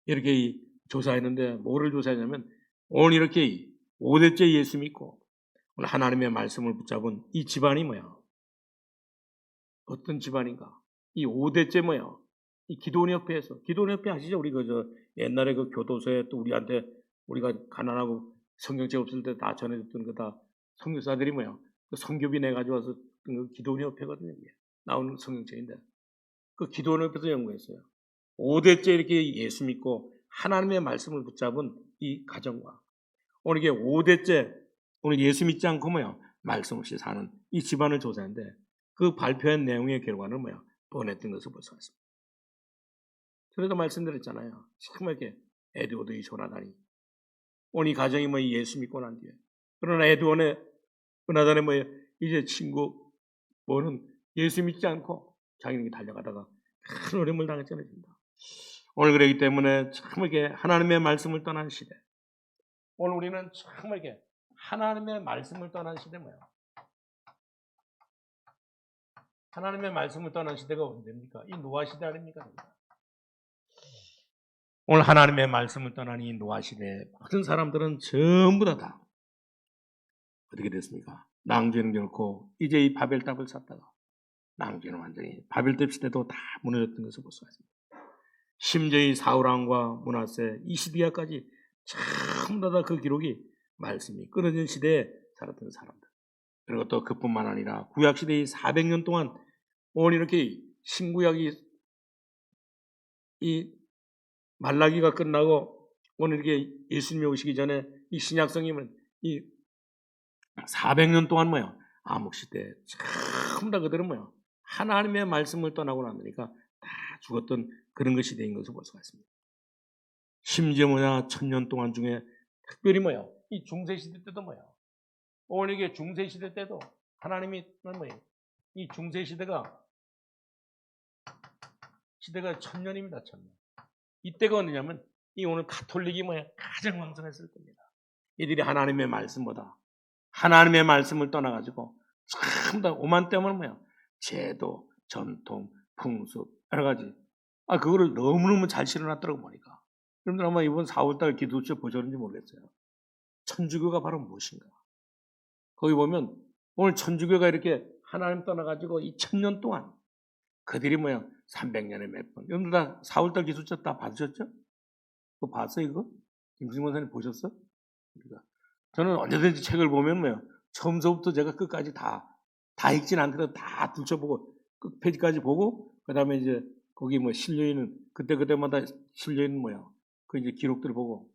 이렇게 조사했는데 뭐를 조사했냐면 오늘 이렇게 5대째 예수 믿고 오늘 하나님의 말씀을 붙잡은 이 집안이 어떤 집안인가? 이 5대째 이 기도원 협회에서 기도원 협회 아시죠? 우리 옛날에 그 교도소에 또 우리한테 우리가 가난하고 성경책 없을 때 다 전해줬던 거 다 선교사들이 그 선교비 내 가져와서 그 기도원 협회거든요. 이게 나오는 성경책인데 그 기도원 협회에서 연구했어요. 5대째 이렇게 예수 믿고 하나님의 말씀을 붙잡은 이 가정과 오늘 이게 5대째 오늘 예수 믿지 않고 말씀 없이 사는 이 집안을 조사했는데 그 발표한 내용의 결과는 뭐야? 뻔했던 것을 볼 수가 있습니다. 그래도 말씀드렸잖아요. 정말 이렇게 에드워드의 조나단이 오늘 이 가정이 뭐 예수 믿고 난 뒤에 그러나 에드워드의 조나단의 뭐 이제 친구 뭐는 예수 믿지 않고 자기는 달려가다가 큰 어려움을 당했잖아요. 오늘 그러기 때문에 정말 이게 하나님의 말씀을 떠난 시대. 오늘 우리는 정말 이게 하나님의 말씀을 떠난 시대 뭐야? 하나님의 말씀을 떠난 시대가 언제입니까? 이 노아 시대 아닙니까? 오늘 하나님의 말씀을 떠난 이 노아 시대에 모든 사람들은 전부 다 어떻게 됐습니까? 낭주는 결코 이제 이 바벨탑을 쌓다가 낭주는 완전히 바벨탑 시대도 다 무너졌던 것을 볼 수가 있습니다. 심지어 이 사울왕과 므낫세 이 시대까지 전부 다 그 기록이 말씀이 끊어진 시대에 살았던 사람들. 그리고 또 그뿐만 아니라 구약 시대의 400년 동안 오늘 이렇게 신구약이 이 말라기가 끝나고 오늘 이렇게 예수님이 오시기 전에 이 신약성님은 이 400년 동안 뭐야? 암흑 시대에 전부 다 그들은 뭐야? 하나님의 말씀을 떠나고 나니까 다 죽었던 그런 것 시대인 것을 볼 수가 있습니다. 심지어 뭐냐? 1000년 동안 중에 특별히 뭐야? 이 중세시대 때도 뭐야? 오늘 이게 중세시대 때도 하나님이 뭐예요? 이 중세시대가 1000년입니다. 1000년. 이때가 언제냐면 이 오늘 가톨릭이 뭐야? 가장 왕성했을 때입니다. 이들이 하나님의 말씀보다 하나님의 말씀을 떠나가지고 전부 다 오만 때문에 뭐야? 제도, 전통, 풍습 여러 가지 그거를 너무너무 잘 실어놨더라고 보니까 여러분들 아마 이번 4월달 기도처 보셨는지 모르겠어요. 천주교가 바로 무엇인가? 거기 보면 오늘 천주교가 이렇게 하나님 떠나가지고 이 1000년 동안 그들이 뭐야? 300년에 몇 번. 여러분들 다 4월달 기술자 다 받으셨죠? 그거 봤어요, 이거? 김승원 선생님 보셨어? 그러니까 저는 언제든지 책을 보면 뭐야? 처음서부터 제가 끝까지 다 읽진 않더라도 다 둘쳐보고 끝 페이지까지 보고 그 다음에 이제 거기 뭐 실려있는 그때마다 실려있는 뭐야? 그 이제 기록들을 보고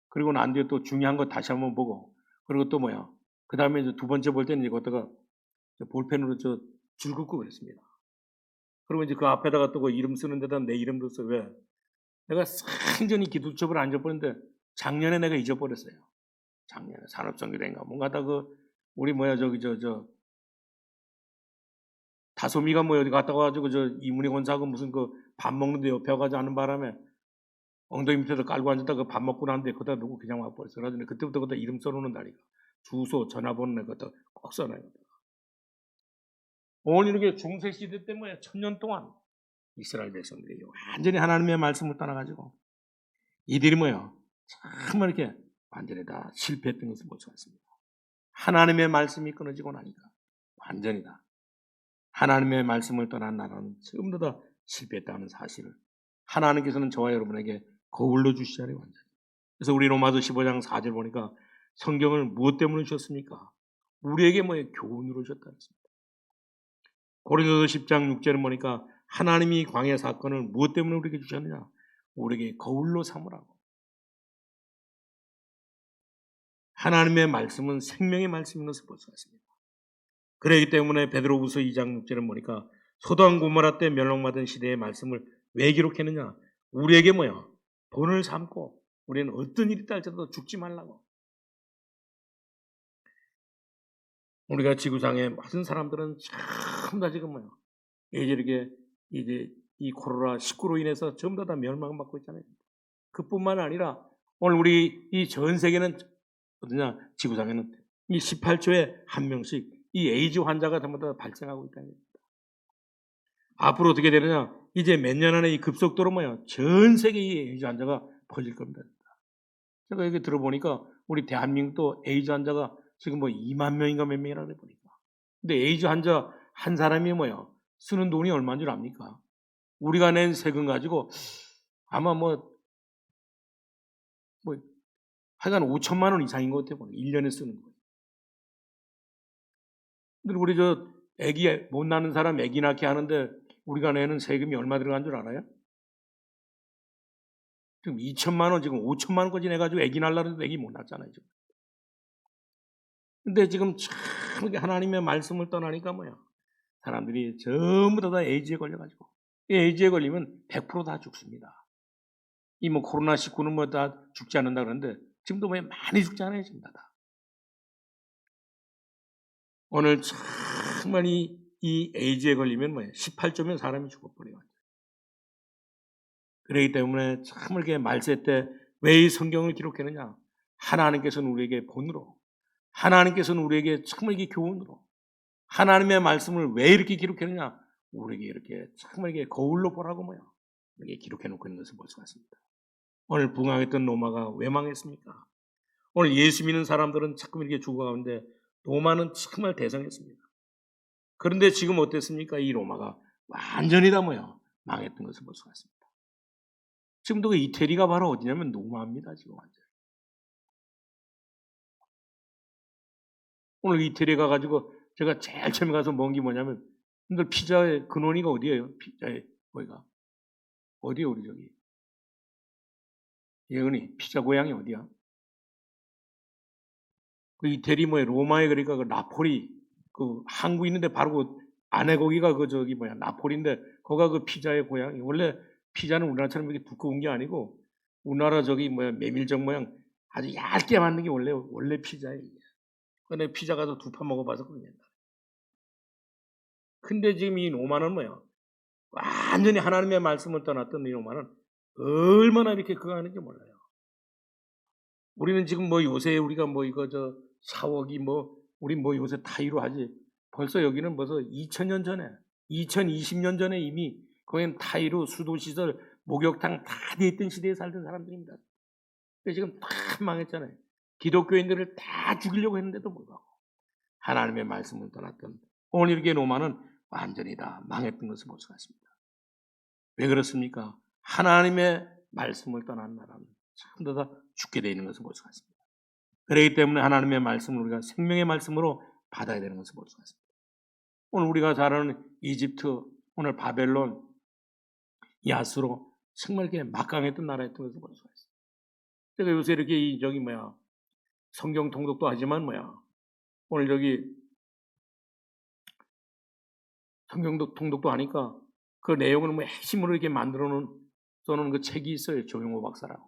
그리고 난 뒤에 또 중요한 거 다시 한번 보고 그리고 또 뭐야? 그 다음에 이제 두 번째 볼 때는 이거다가 볼펜으로 줄 긋고 그랬습니다. 그리고 이제 그 앞에다가 또 그 이름 쓰는 데다 내 이름도 써. 왜? 내가 완전히 기도첩을 안 잊어버렸는데 작년에 내가 잊어버렸어요. 작년에 산업정기대인가 뭔가 다 우리 뭐야 다솜이가 뭐 어디 갔다 와가지고 이문희 권사하고 무슨 밥 먹는데 옆에 와가지고 하는 바람에 엉덩이 밑에서 깔고 앉았다 그 밥 먹고 나는데 그다 누구 그냥 와버렸어. 그래서 그때부터 그다 이름 써놓는다니까. 주소, 전화번호 그다 꼭 써놔요. 오늘 이렇게 중세시대 때 뭐야 1000년 동안 이스라엘 백성들이 완전히 하나님의 말씀을 떠나가지고 이들이 뭐야 정말 이렇게 완전히 다 실패했던 것을 볼 수가 있습니다. 하나님의 말씀이 끊어지고 나니까 완전히 다 하나님의 말씀을 떠난 나라는 전부 다 실패했다는 사실을 하나님께서는 저와 여러분에게 거울로 주시잖아요. 완전히. 그래서 우리 로마서 15장 4절 보니까 성경을 무엇 때문에 주셨습니까? 우리에게 뭐예요? 교훈으로 주셨다 했습니다. 고린도서 10장 6절을 보니까 하나님이 광야 사건을 무엇 때문에 우리에게 주셨느냐? 우리에게 거울로 삼으라고. 하나님의 말씀은 생명의 말씀인 것을 볼 수가 있습니다. 그렇기 때문에 베드로후서 2장 6절을 보니까 소돔 고모라 때 멸망받은 시대의 말씀을 왜 기록했느냐? 우리에게 뭐야? 본을 삼고 우리는 어떤 일이 있다 할지라도 죽지 말라고. 우리가 지구상의 모든 사람들은 전부 다 지금 뭐야? 이제 이 코로나 19로 인해서 전부 다 멸망받고 있잖아요. 그뿐만 아니라 오늘 우리 이 전 세계는 어디냐? 지구상에는 이 18초에 한 명씩 이 에이즈 환자가 전부 다 발생하고 있다는 겁니다. 앞으로 어떻게 되느냐? 이제 몇 년 안에 이 급속도로 뭐야? 전 세계 이 에이즈 환자가 퍼질 겁니다. 제가 여기 들어보니까 우리 대한민국도 에이즈 환자가 지금 뭐 2만 명인가 몇 명이라 그래 보니까. 근데 에이즈 환자 한 사람이 뭐야? 쓰는 돈이 얼마인 줄 압니까? 우리가 낸 세금 가지고 아마 하여간 5천만 원 이상인 것 같아요. 1년에 쓰는 거예요. 근데 우리 애기 못 낳는 사람 애기 낳게 하는데 우리가 내는 세금이 얼마 들어간 줄 알아요? 지금 2천만 원, 지금 5천만 원까지 내가지고 애기 낳으려는데 애기 못 낳잖아요. 지금. 근데 지금 참 이렇게 하나님의 말씀을 떠나니까 뭐야? 사람들이 전부 다 에이즈에 걸려가지고, 이 에이즈에 걸리면 100%다 죽습니다. 이 뭐 코로나19는 뭐 다 죽지 않는다 그러는데 지금도 뭐 많이 죽잖아요, 지금 다. 오늘 정말 이 에이즈에 걸리면 뭐야? 18조면 사람이 죽어버려요. 그렇기 때문에 참 이렇게 말세 때 왜 이 성경을 기록했느냐? 하나님께서는 우리에게 본으로, 하나님께서는 우리에게 정말 이게 교훈으로, 하나님의 말씀을 왜 이렇게 기록했느냐? 우리에게 이렇게 정말 이게 거울로 보라고 뭐야? 이렇게 기록해 놓고 있는 것을 볼 수가 있습니다. 오늘 붕황했던 로마가 왜 망했습니까? 오늘 예수 믿는 사람들은 자꾸 이렇게 죽어가는데 로마는 정말 대성했습니다. 그런데 지금 어땠습니까? 이 로마가 완전히 다 뭐야? 망했던 것을 볼 수가 있습니다. 지금도 그 이태리가 바로 어디냐면 로마입니다. 지금 완전. 오늘 이태리 가가지고 제가 제일 처음에 가서 먹은 게 뭐냐면, 근데 피자의 근원이가 어디예요? 피자의 거기가 어디요? 우리 저기 예은이 피자 고향이 어디야? 그 이태리 뭐에 로마에 그러니까 그 나폴리 그 항구 있는데 바로 그 안에 거기가 그 저기 뭐야 나폴인데 거기가 그 피자의 고향이. 원래 피자는 우리나라처럼 이렇게 두꺼운 게 아니고 우리나라 저기 뭐야 메밀젓 모양 아주 얇게 만든 게 원래 피자예요. 근데 피자 가서 2판 먹어봐서 그러냐. 근데 지금 이 로마는 뭐야? 완전히 하나님의 말씀을 떠났던 이 로마는 얼마나 이렇게 그거 하는지 몰라요. 우리는 지금 뭐 요새 우리가 뭐 이거 저 샤워기 뭐 우리 뭐 요새 타이로 하지. 벌써 여기는 벌써 2000년 전에 2020년 전에 이미 거기는 타이로 수도시설 목욕탕 다 돼 있던 시대에 살던 사람들입니다. 근데 지금 다 망했잖아요. 기독교인들을 다 죽이려고 했는데도 불구하고 하나님의 말씀을 떠났던 오늘 이렇게 로마는 완전히 다 망했던 것을 볼 수가 있습니다. 왜 그렇습니까? 하나님의 말씀을 떠난 나라는 전부 다 죽게 되어 있는 것을 볼 수가 있습니다. 그렇기 때문에 하나님의 말씀을 우리가 생명의 말씀으로 받아야 되는 것을 볼 수가 있습니다. 오늘 우리가 잘 아는 이집트, 오늘 바벨론, 야스로 정말 이렇게 막강했던 나라였던 것을 볼 수가 있습니다. 제가 요새 이렇게 저기 뭐야 성경 통독도 하지만 뭐야 오늘 저기 성경 통독도 하니까 그 내용을 뭐 핵심으로 이렇게 만들어 놓은 써놓은 그 책이 있어요. 조용호 박사라고.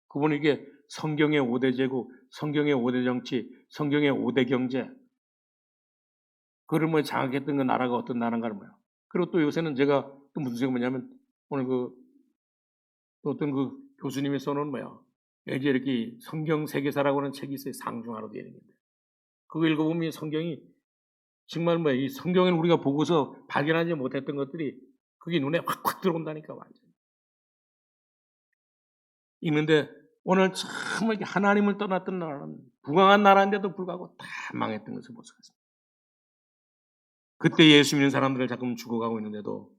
그분이 이게 성경의 5대 제국, 성경의 5대 정치, 성경의 5대 경제, 그걸 뭐 장악했던 그 나라가 어떤 나라인가를 뭐야. 그리고 또 요새는 제가 또 무슨 생각 뭐냐면 오늘 그 어떤 그 교수님이 써놓은 뭐야. 이제 이렇게 성경 세계사라고 하는 책이 있어요. 상중하로 되어 있는데. 그거 읽어보면 성경이 정말 뭐 이 성경을 우리가 보고서 발견하지 못했던 것들이 그게 눈에 확확 들어온다니까 완전. 있는데 오늘 정말 하나님을 떠났던 나라는 부강한 나라인데도 불구하고 다 망했던 것을 볼 수가 있습니다. 그때 예수 믿는 사람들을 자꾸 죽어가고 있는데도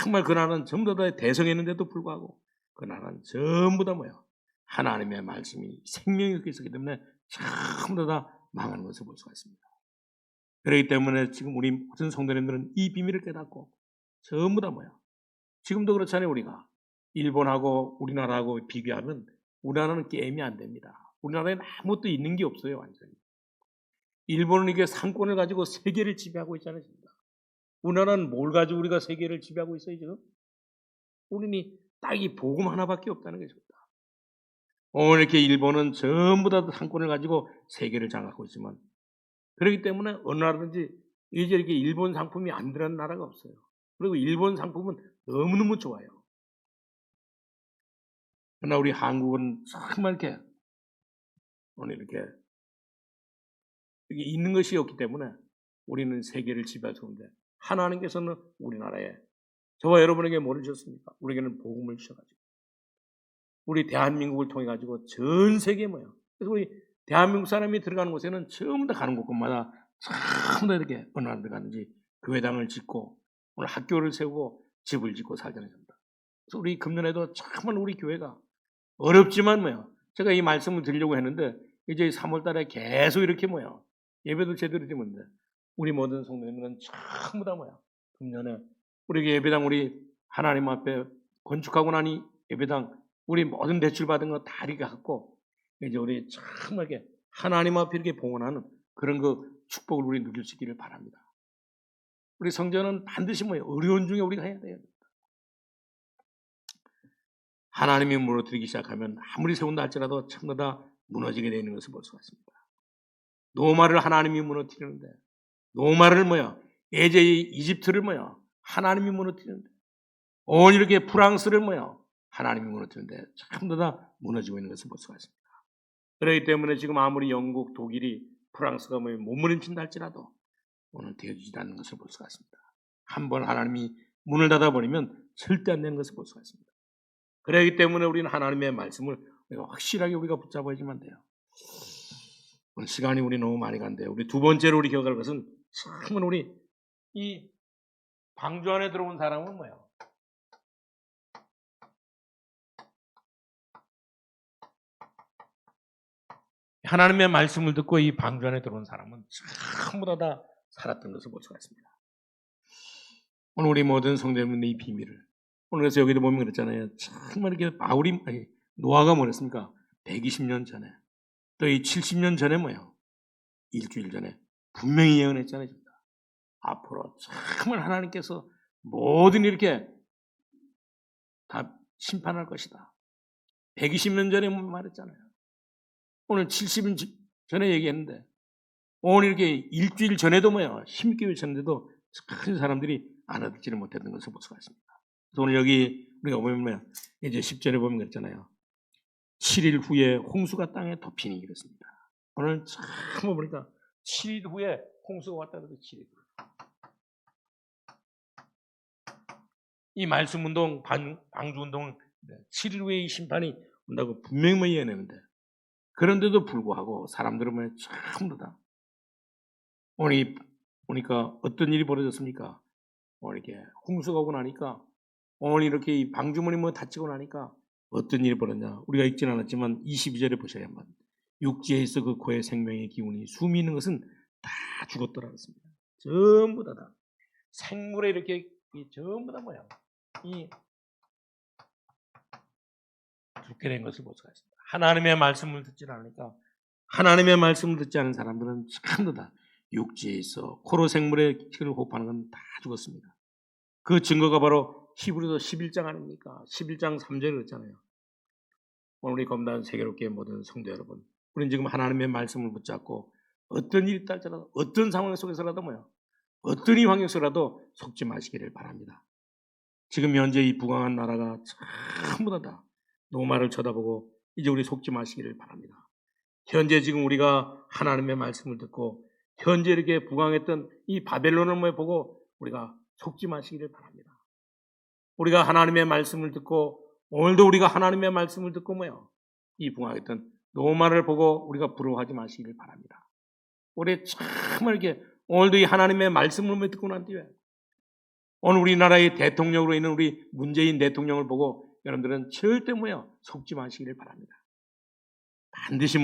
정말 그 나라는 전부 다 대성했는데도 불구하고 그 나라는 전부 다 뭐야? 하나님의 말씀이 생명이 있었기 때문에 전부 다 망하는 것을 볼 수가 있습니다. 그렇기 때문에 지금 우리 모든 성도님들은 이 비밀을 깨닫고 전부 다 뭐야? 지금도 그렇잖아요. 우리가 일본하고 우리나라하고 비교하면 우리나라는 게임이 안 됩니다. 우리나라에는 아무것도 있는 게 없어요. 완전히. 일본은 이게 상권을 가지고 세계를 지배하고 있잖아요. 우리나라는 뭘 가지고 우리가 세계를 지배하고 있어요. 지금 우리는 딱 이 복음 하나밖에 없다는 것입니다. 오늘 이렇게 일본은 전부 다 상권을 가지고 세계를 장악하고 있지만 그렇기 때문에 어느 나라든지 이제 이렇게 일본 상품이 안 들어가는 나라가 없어요. 그리고 일본 상품은 너무너무 좋아요. 그러나 우리 한국은 정말 이렇게 오늘 이렇게 있는 것이 없기 때문에 우리는 세계를 지배할 수 없는데 하나님께서는 우리나라에 저와 여러분에게 뭐를 주셨습니까? 우리에게는 복음을 주셔가지고 우리 대한민국을 통해 가지고 전 세계에 뭐야? 그래서 우리 대한민국 사람이 들어가는 곳에는 처음 다 가는 곳마다 전부 다 이렇게 어느 나라 들어가는지 교회당을 짓고 오늘 학교를 세우고 집을 짓고 살자는 겁니다. 그래서 우리 금년에도 정말 우리 교회가 어렵지만 뭐야? 제가 이 말씀을 드리려고 했는데 이제 3월달에 계속 이렇게 뭐야? 예배도 제대로 드리는데 우리 모든 성도님들은 전부 다 뭐야? 금년에 우리 예배당 우리 하나님 앞에 건축하고 나니 예배당 우리 모든 대출 받은 거 다 이렇게 갖고 이제 우리 정말 하나님 앞에 이렇게 봉헌하는 그런 그 축복을 우리 누릴 수 있기를 바랍니다. 우리 성전은 반드시 어려운 중에 우리가 해야 돼요. 하나님이 무너뜨리기 시작하면 아무리 세운다 할지라도 전부 다 무너지게 되는 것을 볼 수가 있습니다. 노마를 하나님이 무너뜨리는데, 노마를 예제의 이집트를 하나님이 무너뜨리는데, 온 이렇게 프랑스를 하나님이 무너뜨리는데 전부 다 무너지고 있는 것을 볼 수가 있습니다. 그렇기 때문에 지금 아무리 영국, 독일이 프랑스가 몸부림친다 할지라도 오늘 되어지지 않는 것을 볼 수가 있습니다. 한번 하나님이 문을 닫아버리면 절대 안 되는 것을 볼 수가 있습니다. 그렇기 때문에 우리는 하나님의 말씀을 확실하게 우리가 붙잡아야지만 돼요. 오늘 시간이 우리 너무 많이 간대요. 우리 두 번째로 우리 기억할 것은 참은 우리 이 방주 안에 들어온 사람은 하나님의 말씀을 듣고 이 방주 안에 들어온 사람은 전부 다 살았던 것을 볼 수가 있습니다. 오늘 우리 모든 성도님들의 이 비밀을 오늘 그래서 여기도 보면 그랬잖아요. 정말 이렇게 노아가 뭐랬습니까? 120년 전에 또 이 70년 전에 일주일 전에 분명히 예언했잖아요. 앞으로 정말 하나님께서 모든 이렇게 다 심판할 것이다. 120년 전에 말했잖아요. 오늘 70년 전에 얘기했는데 오늘 이렇게 일주일 전에도 힘있게 외쳤는데도 큰 사람들이 알아듣지를 못했던 것을 볼 수가 있습니다. 그래서 오늘 여기 우리가 보면 이제 10절에 보면 그랬잖아요. 7일 후에 홍수가 땅에 덮이니 그랬습니다. 오늘 참 보니까 7일 후에 홍수가 왔다는 거 7일 후에. 이 말씀운동, 방주운동 7일 후에 이 심판이 온다고 분명히 예언했는데 그런데도 불구하고 사람들은 전부 다 오늘 보니까 어떤 일이 벌어졌습니까? 오늘 이렇게 홍수가 오고 나니까 오늘 이렇게 이 방주문이 닫히고 나니까 어떤 일이 벌어졌냐? 우리가 읽지는 않았지만 22절에 보셔야만 육지에 있어 그 고의 생명의 기운이 숨이 있는 것은 다 죽었더라 그랬습니다. 전부 다 생물에 이렇게 전부 다 이 죽게 된 것을 볼 수가 있습니다. 하나님의 말씀을 듣지 않으니까 하나님의 말씀을 듣지 않은 사람들은 전부 다 육지에 있어 코로 생물의 피를 호흡하는 건 다 죽었습니다. 그 증거가 바로 히브리서 11장 아닙니까? 11장 3절에 그랬잖아요. 오늘 우리 검단 세계롭게 모든 성도 여러분, 우리는 지금 하나님의 말씀을 붙잡고 어떤 일이 있다할지라도 어떤 상황 속에서라도 어떤 이 환경 속에서라도 속지 마시기를 바랍니다. 지금 현재 이 부강한 나라가 전부 다 노마를 쳐다보고 이제 우리 속지 마시기를 바랍니다. 현재 지금 우리가 하나님의 말씀을 듣고 현재 이렇게 부강했던 이 바벨론을 보고 우리가 속지 마시기를 바랍니다. 우리가 하나님의 말씀을 듣고 오늘도 우리가 하나님의 말씀을 듣고 이 부강했던 노마를 보고 우리가 부러워하지 마시기를 바랍니다. 우리 정말 이렇게 오늘도 이 하나님의 말씀을 듣고 난 뒤에 오늘 우리나라의 대통령으로 있는 우리 문재인 대통령을 보고 여러분들은 절대 속지 마시기를 바랍니다. 반드시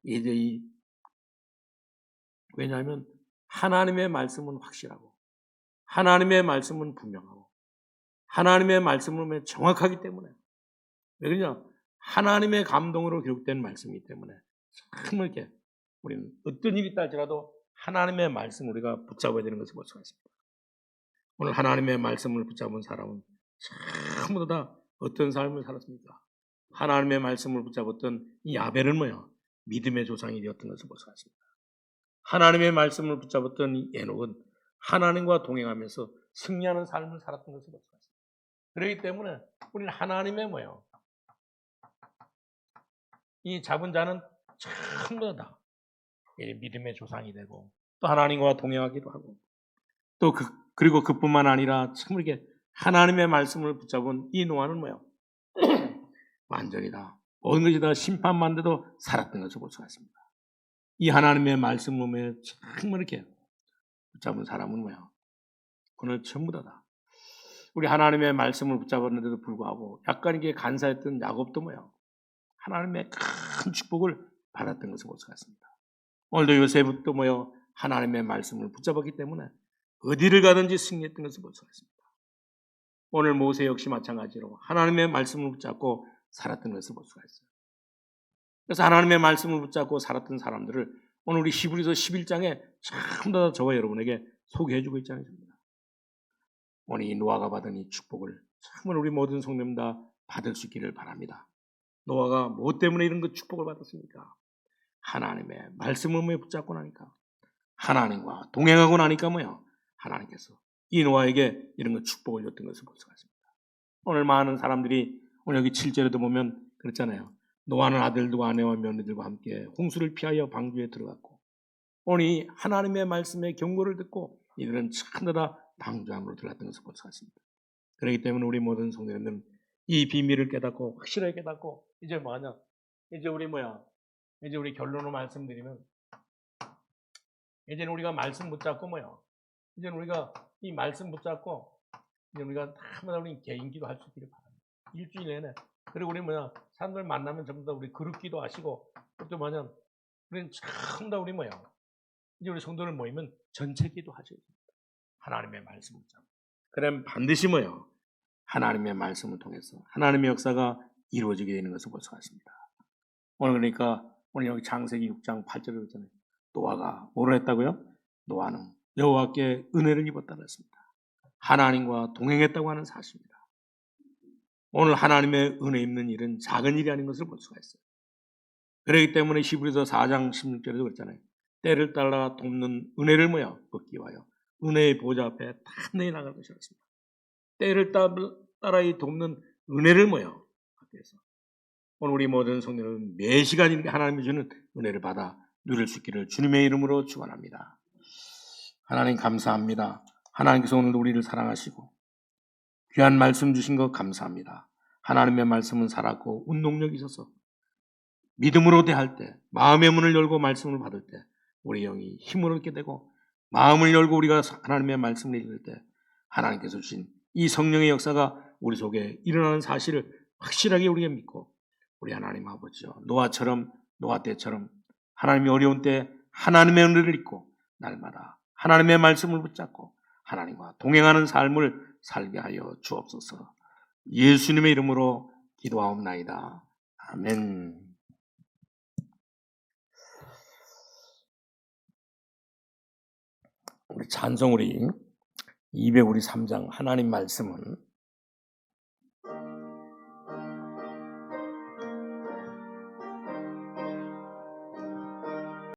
이제 왜냐하면 하나님의 말씀은 확실하고 하나님의 말씀은 분명하고 하나님의 말씀은 정확하기 때문에 왜 그러냐? 하나님의 감동으로 기록된 말씀이기 때문에 정말 이렇게 우리는 어떤 일이 있다 할지라도 하나님의 말씀 우리가 붙잡아야 되는 것을 볼 수가 있습니다. 오늘 하나님의 말씀을 붙잡은 사람은 전부 다 어떤 삶을 살았습니까? 하나님의 말씀을 붙잡았던 이 아벨은 믿음의 조상이 되었던 것을 볼 수가 있습니다. 하나님의 말씀을 붙잡았던 이 에녹은 하나님과 동행하면서 승리하는 삶을 살았던 것을 볼 수가 있습니다. 그렇기 때문에 우리는 하나님의 이 잡은 자는 전부 다 믿음의 조상이 되고 또 하나님과 동행하기도 하고 또 그리고 그뿐만 아니라 참 이렇게 하나님의 말씀을 붙잡은 이 노아는 완전히 다 모든 것이 다 심판만 돼도 살았던 것을 볼 수가 있습니다. 이 하나님의 말씀을 정말 이렇게 붙잡은 사람은 오늘 전부 다 우리 하나님의 말씀을 붙잡았는데도 불구하고 약간 이게 간사했던 야곱도 하나님의 큰 축복을 받았던 것을 볼 수가 있습니다. 오늘도 요셉도 하나님의 말씀을 붙잡았기 때문에 어디를 가든지 승리했던 것을 볼 수가 있습니다. 오늘 모세 역시 마찬가지로 하나님의 말씀을 붙잡고 살았던 것을 볼 수가 있어요. 그래서 하나님의 말씀을 붙잡고 살았던 사람들을 오늘 우리 히브리서 11장에 전부 다 저와 여러분에게 소개해주고 있지 않습니까? 오늘 이 노아가 받은 이 축복을 정말 우리 모든 성도님 다 받을 수 있기를 바랍니다. 노아가 무엇 때문에 이런 그 축복을 받았습니까? 하나님의 말씀을 붙잡고 나니까, 하나님과 동행하고 나니까 하나님께서 이 노아에게 이런 그 축복을 줬던 것을 볼 수가 있습니다. 오늘 많은 사람들이 오늘 여기 7절에도 보면 그렇잖아요. 노아는 아들들과 아내와 며느리들과 함께 홍수를 피하여 방주에 들어갔고, 오늘 이 하나님의 말씀의 경고를 듣고 이들은 전부 다 방주 안으로 들어갔던 것을 볼 수가 있습니다. 그렇기 때문에 우리 모든 성도님들은 이 비밀을 깨닫고 확실하게 깨닫고 이제 뭐하냐? 이제 우리 결론을 말씀드리면, 이제는 우리가 말씀 붙잡고 이제는 우리가 이 말씀 붙잡고 이제 우리가 다마다 우리 개인기도 할 수 있기를 바랍니다. 일주일 내내. 그리고 우리 사람들 만나면 전부 다 우리 그룹기도 하시고, 또 우리는 전부 다 우리 이제 우리 성도들 모이면 전체 기도 하셔야 됩니다. 하나님의 말씀 붙잡고. 그럼 반드시 하나님의 말씀을 통해서 하나님의 역사가 이루어지게 되는 것을 볼 수가 있습니다. 오늘 그러니까 오늘 여기 창세기 6장 8절에 그랬잖아요. 노아가 뭐를 했다고요? 노아는 여호와께 은혜를 입었다고 했습니다. 하나님과 동행했다고 하는 사실입니다. 오늘 하나님의 은혜 입는 일은 작은 일이 아닌 것을 볼 수가 있어요. 그렇기 때문에 히브리서 4장 16절에도 그랬잖아요. 때를 따라 돕는 은혜를 얻기 위하여 은혜의 보좌 앞에 탐내어 나갈 것이었습니다. 때를 따라 이 돕는 은혜를 받기 위해서 오늘 우리 모든 성도는 매 시간 이렇게 하나님이 주는 은혜를 받아 누릴 수 있기를 주님의 이름으로 축원합니다. 하나님 감사합니다. 하나님께서 오늘도 우리를 사랑하시고 귀한 말씀 주신 것 감사합니다. 하나님의 말씀은 살았고 운동력이 있어서 믿음으로 대할 때, 마음의 문을 열고 말씀을 받을 때 우리 영이 힘을 얻게 되고, 마음을 열고 우리가 하나님의 말씀을 읽을 때 하나님께서 주신 이 성령의 역사가 우리 속에 일어나는 사실을 확실하게 우리가 믿고, 우리 하나님 아버지요, 노아 때처럼 하나님이 어려운 때 하나님의 은혜를 잊고 날마다 하나님의 말씀을 붙잡고 하나님과 동행하는 삶을 살게 하여 주옵소서. 예수님의 이름으로 기도하옵나이다. 아멘. 우리 찬송우리 203장 하나님 말씀은